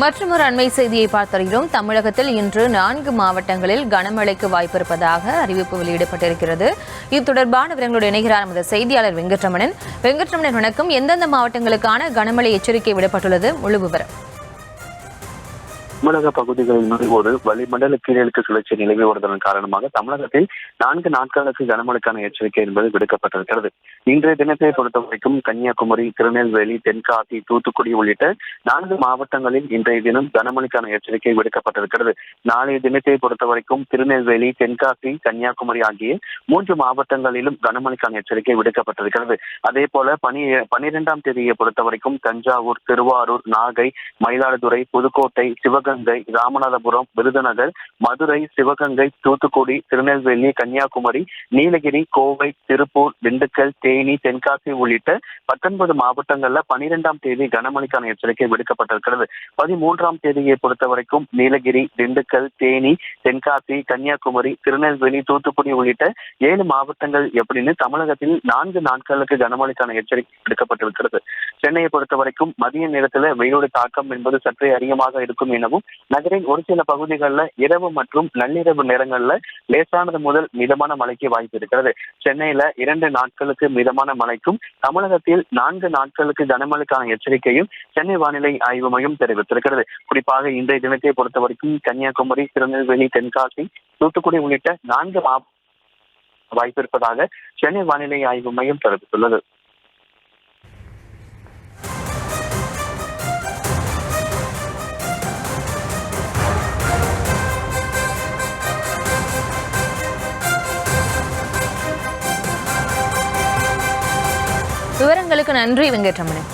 மற்றொரு அண்மை செய்தியை பார்த்தறிகிறோம். தமிழகத்தில் இன்று 4 மாவட்டங்களில் கனமழைக்கு வாய்ப்பிருப்பதாக அறிவிப்பு வெளியிடப்பட்டிருக்கிறது. இது தொடர்பான விவரங்களோடு இணைகிறார் நமது செய்தியாளர் வெங்கட்ரமணன். வணக்கம். எந்தெந்த மாவட்டங்களுக்கான கனமழை எச்சரிக்கை விடப்பட்டுள்ளது? முழு விவரம். தமிழக பகுதிகளில் ஒரு வளிமண்டல கீழடுக்கு சுழற்சி நிலவி வருவதன் காரணமாக தமிழகத்தில் 4 நாட்களுக்கு கனமழைக்கான எச்சரிக்கை என்பது விடுக்கப்பட்டிருக்கிறது. இன்றைய தினத்தை பொறுத்தவரைக்கும் கன்னியாகுமரி, திருநெல்வேலி, தென்காசி, தூத்துக்குடி உள்ளிட்ட 4 மாவட்டங்களில் இன்றைய தினம் கனமழைக்கான எச்சரிக்கை விடுக்கப்பட்டிருக்கிறது. நாளைய தினத்தை பொறுத்தவரைக்கும் திருநெல்வேலி, தென்காசி, கன்னியாகுமரி ஆகிய 3 மாவட்டங்களிலும் கனமழைக்கான எச்சரிக்கை விடுக்கப்பட்டிருக்கிறது. அதே போல 12ஆம் தேதியை பொறுத்தவரைக்கும் தஞ்சாவூர், திருவாரூர், நாகை, மயிலாடுதுறை, புதுக்கோட்டை, சிவகங்கை, ராமநாதபுரம், விருதுநகர், மதுரை, சிவகங்கை, தூத்துக்குடி, திருநெல்வேலி, கன்னியாகுமரி, நீலகிரி, கோவை, திருப்பூர், திண்டுக்கல், தேனி, தென்காசி உள்ளிட்ட 19 மாவட்டங்கள்ல 12ஆம் தேதி கனமழைக்கான எச்சரிக்கை விடுக்கப்பட்டிருக்கிறது. 13ஆம் தேதியை பொறுத்தவரைக்கும் நீலகிரி, திண்டுக்கல், தேனி, தென்காசி, கன்னியாகுமரி, திருநெல்வேலி, தூத்துக்குடி உள்ளிட்ட 7 மாவட்டங்கள் எப்படின்னு தமிழகத்தில் 4 நாட்களுக்கு கனமழைக்கான எச்சரிக்கை விடுக்கப்பட்டிருக்கிறது. சென்னையை பொறுத்தவரைக்கும் மதிய நேரத்தில் வெயிலோட தாக்கம் என்பது சற்றே அதிகமாக இருக்கும் எனவும் நகரின் ஒரு சில பகுதிகளில் இரவு மற்றும் நள்ளிரவு நேரங்களில் லேசானது முதல் மிதமான மழைக்கு வாய்ப்பு இருக்கிறது. சென்னையில 2 நாட்களுக்கு மிதமான மழைக்கும் தமிழகத்தில் 4 நாட்களுக்கு கனமழைக்கான எச்சரிக்கையும் சென்னை வானிலை ஆய்வு மையம் தெரிவித்திருக்கிறது. குறிப்பாக இன்றைய தினத்தை பொறுத்தவரைக்கும் கன்னியாகுமரி, திருநெல்வேலி, தென்காசி, தூத்துக்குடி உள்ளிட்ட 4 வாய்ப்பு இருப்பதாக சென்னை வானிலை ஆய்வு மையம் தெரிவித்துள்ளது. விவரங்களுக்கு நன்றி வெங்கட்ரமணன்.